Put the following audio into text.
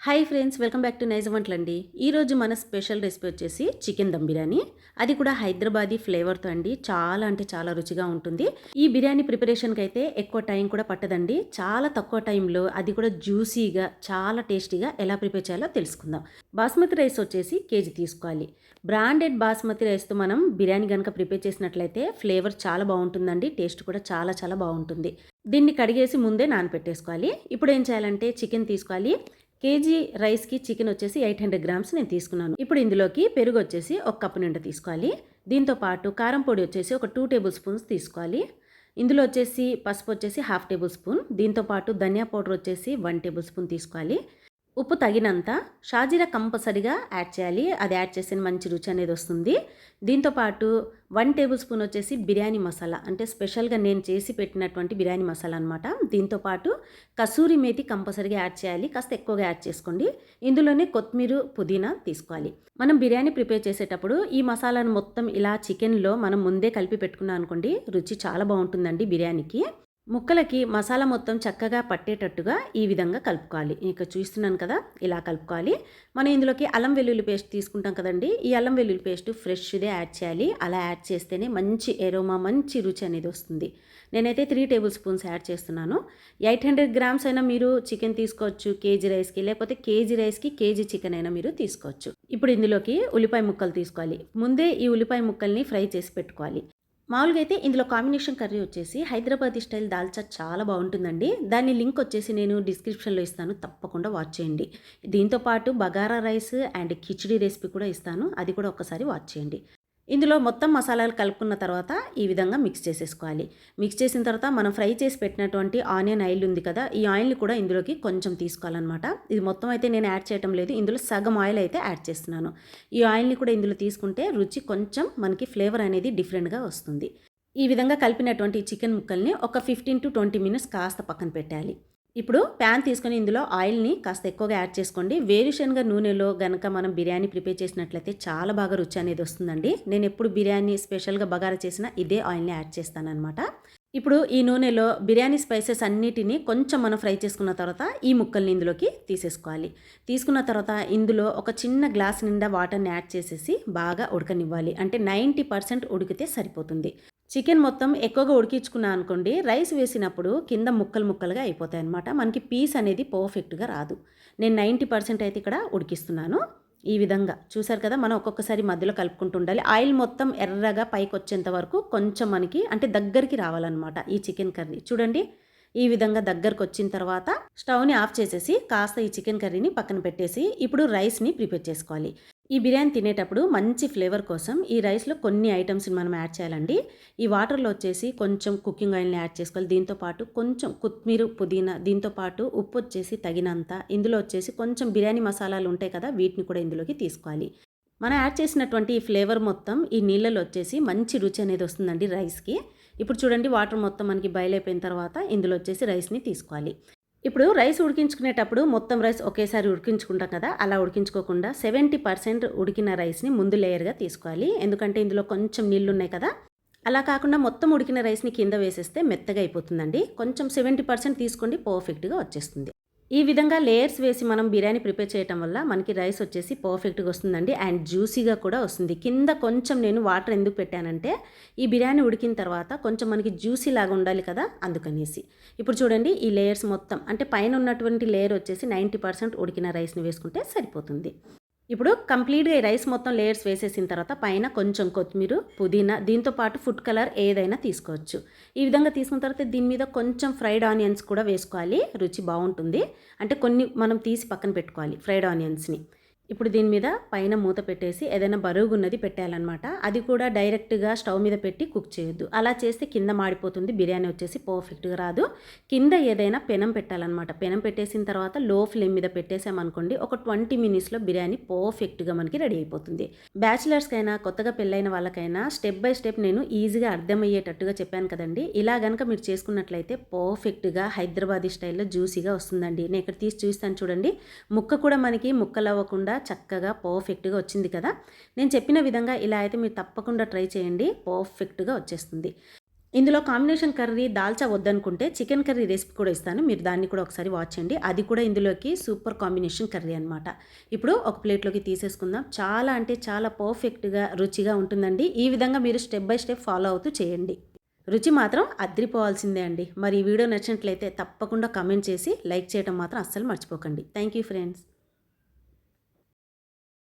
Hi friends, welcome back to నైజ్ వంటలండి. ఈరోజు మన స్పెషల్ రెసిపీ వచ్చేసి చికెన్ దమ్ బిర్యానీ. అది కూడా హైదరాబాదీ ఫ్లేవర్తో అండి. చాలా అంటే చాలా రుచిగా ఉంటుంది. ఈ బిర్యానీ ప్రిపరేషన్కి అయితే ఎక్కువ టైం కూడా పట్టదండి. చాలా తక్కువ టైంలో అది కూడా జ్యూసీగా చాలా టేస్టీగా ఎలా ప్రిపేర్ చేయాలో తెలుసుకుందాం. బాస్మతి రైస్ వచ్చేసి కేజీ తీసుకోవాలి. బ్రాండెడ్ బాస్మతి రైస్తో మనం బిర్యానీ కనుక ప్రిపేర్ చేసినట్లయితే ఫ్లేవర్ చాలా బాగుంటుందండి. టేస్ట్ కూడా చాలా చాలా బాగుంటుంది. దీన్ని కడిగేసి ముందే నానపెట్టేసుకోవాలి. ఇప్పుడు ఏం చేయాలంటే చికెన్ తీసుకోవాలి. కేజీ రైస్కి చికెన్ వచ్చేసి 800 గ్రామ్స్ నేను తీసుకున్నాను. ఇప్పుడు ఇందులోకి పెరుగు వచ్చేసి ఒక కప్పు నిండా తీసుకోవాలి. దీంతో పాటు కారం పొడి వచ్చేసి ఒక 2 టేబుల్ స్పూన్స్ తీసుకోవాలి. ఇందులో వచ్చేసి పసుపు వచ్చేసి 1/2 టేబుల్ స్పూన్. దీంతో పాటు ధనియా పౌడర్ వచ్చేసి 1 టేబుల్ స్పూన్ తీసుకోవాలి. ఉప్పు తగినంత. షాజీరా కంపల్సరిగా యాడ్ చేయాలి. అది యాడ్ చేస్తే మంచి రుచి అనేది వస్తుంది. దీంతోపాటు 1 టేబుల్ స్పూన్ వచ్చేసి బిర్యానీ మసాలా, అంటే స్పెషల్గా నేను చేసి పెట్టినటువంటి బిర్యానీ మసాలా అనమాట. దీంతోపాటు కసూరి మేతి కంపల్సరిగా యాడ్ చేయాలి. కాస్త ఎక్కువగా యాడ్ చేసుకోండి. ఇందులోనే కొత్తిమీర, పుదీనా తీసుకోవాలి. మనం బిర్యానీ ప్రిపేర్ చేసేటప్పుడు ఈ మసాలాను మొత్తం ఇలా చికెన్లో మనం ముందే కలిపి పెట్టుకున్నాం అనుకోండి, రుచి చాలా బాగుంటుందండి బిర్యానీకి. ముక్కలకి మసాలా మొత్తం చక్కగా పట్టేటట్టుగా ఈ విధంగా కలుపుకోవాలి. ఇక చూస్తున్నాను కదా, ఇలా కలుపుకోవాలి. మనం ఇందులోకి అల్లం వెల్లుల్లి పేస్ట్ తీసుకుంటాం కదండి. ఈ అల్లం వెల్లుల్లి పేస్ట్ ఫ్రెష్దే యాడ్ చేయాలి. అలా యాడ్ చేస్తేనే మంచి ఎరోమా, మంచి రుచి అనేది వస్తుంది. నేనైతే 3 టేబుల్ స్పూన్స్ యాడ్ చేస్తున్నాను. 800 గ్రామ్స్ అయినా మీరు చికెన్ తీసుకోవచ్చు కేజీ రైస్కి, లేకపోతే కేజీ రైస్కి కేజీ చికెన్ అయినా మీరు తీసుకోవచ్చు. ఇప్పుడు ఇందులోకి ఉల్లిపాయ ముక్కలు తీసుకోవాలి. ముందే ఈ ఉల్లిపాయ ముక్కల్ని ఫ్రై చేసి పెట్టుకోవాలి. మామూలుగా అయితే ఇందులో కాంబినేషన్ కర్రీ వచ్చేసి హైదరాబాదీ స్టైల్ దాల్చా చాలా బాగుంటుందండి. దాని లింక్ వచ్చేసి నేను డిస్క్రిప్షన్లో ఇస్తాను, తప్పకుండా వాచ్ చేయండి. దీంతోపాటు bagara rice and khichdi recipe కూడా ఇస్తాను, అది కూడా ఒక్కసారి వాచ్ చేయండి. ఇందులో మొత్తం మసాలాలు కలుపుకున్న తర్వాత ఈ విధంగా మిక్స్ చేసేసుకోవాలి. మిక్స్ చేసిన తర్వాత మనం ఫ్రై చేసి పెట్టినటువంటి ఆనియన్ ఆయిల్ ఉంది కదా, ఈ ఆయిల్ని కూడా ఇందులోకి కొంచెం తీసుకోవాలన్నమాట. ఇది మొత్తం అయితే నేను యాడ్ చేయటం లేదు, ఇందులో సగం ఆయిల్ అయితే యాడ్ చేస్తున్నాను. ఈ ఆయిల్ని కూడా ఇందులో తీసుకుంటే రుచి కొంచెం మనకి ఫ్లేవర్ అనేది డిఫరెంట్గా వస్తుంది. ఈ విధంగా కలిపినటువంటి చికెన్ ముక్కల్ని ఒక 15 to 20 మినిట్స్ కాస్త పక్కన పెట్టాలి. ఇప్పుడు ప్యాన్ తీసుకొని ఇందులో ఆయిల్ని కాస్త ఎక్కువగా యాడ్ చేసుకోండి. వేరుశనగ నూనెలో గనక మనం బిర్యానీ ప్రిపేర్ చేసినట్లయితే చాలా బాగా రుచి అనేది వస్తుందండి. నేను ఎప్పుడు బిర్యానీ స్పెషల్గా బగారా చేసినా ఇదే ఆయిల్ని యాడ్ చేస్తానన్నమాట. ఇప్పుడు ఈ నూనెలో బిర్యానీ స్పైసెస్ అన్నిటినీ కొంచెం మనం ఫ్రై చేసుకున్న తర్వాత ఈ ముక్కల్ని ఇందులోకి తీసేసుకోవాలి. తీసుకున్న తర్వాత ఇందులో ఒక చిన్న గ్లాస్ నిండా వాటర్ని యాడ్ చేసేసి బాగా ఉడకనివ్వాలి. అంటే 90% ఉడికితే సరిపోతుంది. చికెన్ మొత్తం ఎక్కువగా ఉడికించుకున్నా అనుకోండి, రైస్ వేసినప్పుడు కింద ముక్కలు ముక్కలుగా అయిపోతాయి అన్నమాట. మనకి పీస్ అనేది పర్ఫెక్ట్గా రాదు. నేను 90% అయితే ఇక్కడ ఉడికిస్తున్నాను. ఈ విధంగా చూసారు కదా, మనం ఒక్కొక్కసారి మధ్యలో కలుపుకుంటూ ఉండాలి. ఆయిల్ మొత్తం ఎర్రగా పైకి వచ్చేంత వరకు కొంచెం మనకి అంటే దగ్గరికి రావాలన్నమాట ఈ చికెన్ కర్రీ. చూడండి, ఈ విధంగా దగ్గరకు వచ్చిన తర్వాత స్టవ్ని ఆఫ్ చేసేసి కాస్త ఈ చికెన్ కర్రీని పక్కన పెట్టేసి ఇప్పుడు రైస్ని ప్రిపేర్ చేసుకోవాలి. ఈ బిర్యానీ తినేటప్పుడు మంచి ఫ్లేవర్ కోసం ఈ రైస్లో కొన్ని ఐటమ్స్ని మనం యాడ్ చేయాలండి. ఈ వాటర్లో వచ్చేసి కొంచెం కుకింగ్ ఆయిల్ని యాడ్ చేసుకోవాలి. దీంతోపాటు కొంచెం కొత్తిమీర, పుదీనా, దీంతోపాటు ఉప్పు వచ్చేసి తగినంత. ఇందులో వచ్చేసి కొంచెం బిర్యానీ మసాలాలు ఉంటాయి కదా, వీటిని కూడా ఇందులోకి తీసుకోవాలి. మనం యాడ్ చేసినటువంటి ఈ ఫ్లేవర్ మొత్తం ఈ నీళ్ళలో వచ్చేసి మంచి రుచి అనేది వస్తుందండి రైస్కి. ఇప్పుడు చూడండి, వాటర్ మొత్తం మనకి బాయిల్ అయిపోయిన తర్వాత ఇందులో వచ్చేసి రైస్ని తీసుకోవాలి. ఇప్పుడు రైస్ ఉడికించుకునేటప్పుడు మొత్తం రైస్ ఒకేసారి ఉడికించుకుంటాం కదా, అలా ఉడికించుకోకుండా 70% ఉడికిన రైస్ని ముందు లేయర్గా తీసుకోవాలి. ఎందుకంటే ఇందులో కొంచెం నీళ్ళు ఉన్నాయి కదా, అలా కాకుండా మొత్తం ఉడికిన రైస్ని కింద వేసేస్తే మెత్తగా అయిపోతుందండి. కొంచెం 70% తీసుకోండి, పర్ఫెక్ట్గా వచ్చేస్తుంది. ఈ విధంగా లేయర్స్ వేసి మనం బిర్యానీ ప్రిపేర్ చేయడం వల్ల మనకి రైస్ వచ్చేసి పర్ఫెక్ట్గా వస్తుందండి. అండ్ జ్యూసీగా కూడా వస్తుంది. కింద కొంచెం నేను వాటర్ ఎందుకు పెట్టానంటే, ఈ బిర్యానీ ఉడికిన తర్వాత కొంచెం మనకి జ్యూసీ లాగా ఉండాలి కదా, అందుకనేసి. ఇప్పుడు చూడండి, ఈ లేయర్స్ మొత్తం అంటే పైన ఉన్నటువంటి లేయర్ వచ్చేసి 90% ఉడికిన రైస్ని వేసుకుంటే సరిపోతుంది. ఇప్పుడు కంప్లీట్గా ఈ రైస్ మొత్తం లేయర్స్ వేసేసిన తర్వాత పైన కొంచెం కొత్తిమీర, పుదీనా, దీంతోపాటు ఫుడ్ కలర్ ఏదైనా తీసుకోవచ్చు. ఈ విధంగా తీసుకున్న తర్వాత దీని మీద కొంచెం ఫ్రైడ్ ఆనియన్స్ కూడా వేసుకోవాలి, రుచి బాగుంటుంది. అంటే కొన్ని మనం తీసి పక్కన పెట్టుకోవాలి ఫ్రైడ్ ఆనియన్స్ని. ఇప్పుడు దీని మీద పైన మూత పెట్టేసి ఏదైనా బరుగున్నది పెట్టాలన్నమాట. అది కూడా డైరెక్ట్గా స్టవ్ మీద పెట్టి కుక్ చేయొద్దు. అలా చేస్తే కింద మాడిపోతుంది, బిర్యానీ వచ్చేసి పర్ఫెక్ట్గా రాదు. కింద ఏదైనా పెనం పెట్టాలన్నమాట. పెనం పెట్టేసిన తర్వాత లో ఫ్లేమ్ మీద పెట్టేసామనుకోండి, ఒక 20 మినిట్స్లో బిర్యానీ పర్ఫెక్ట్గా మనకి రెడీ అయిపోతుంది. బ్యాచిలర్స్కైనా కొత్తగా పెళ్ళైన వాళ్ళకైనా స్టెప్ బై స్టెప్ నేను ఈజీగా అర్థమయ్యేటట్టుగా చెప్పాను కదండి. ఇలా కనుక మీరు చేసుకున్నట్లయితే పర్ఫెక్ట్గా హైదరాబాదీ స్టైల్లో జ్యూసీగా వస్తుందండి. నేను ఇక్కడ తీసి చూస్తాను చూడండి, ముక్క కూడా మనకి ముక్కలు అవ్వకుండా చక్కగా పర్ఫెక్ట్గా వచ్చింది కదా. నేను చెప్పిన విధంగా ఇలా అయితే మీరు తప్పకుండా ట్రై చేయండి, పర్ఫెక్ట్గా వచ్చేస్తుంది. ఇందులో కాంబినేషన్ కర్రీ దాల్చా వద్దనుకుంటే చికెన్ కర్రీ రెసిపీ కూడా ఇస్తాను. మీరు దాన్ని కూడా ఒకసారి వాచ్ చేయండి. అది కూడా ఇందులోకి సూపర్ కాంబినేషన్ కర్రీ అనమాట. ఇప్పుడు ఒక ప్లేట్‌లోకి తీసేసుకుందాం. చాలా అంటే చాలా పర్ఫెక్ట్‌గా, రుచిగా ఉంటుందండి. ఈ విధంగా మీరు స్టెప్ బై స్టెప్ ఫాలో అవుతూ చేయండి. రుచి మాత్రం అద్రిపోవాల్సిందే అండి. మరి ఈ వీడియో నచ్చినట్లయితే తప్పకుండా కామెంట్ చేసి లైక్ చేయడం మాత్రం అస్సలు మర్చిపోకండి. Thank you friends.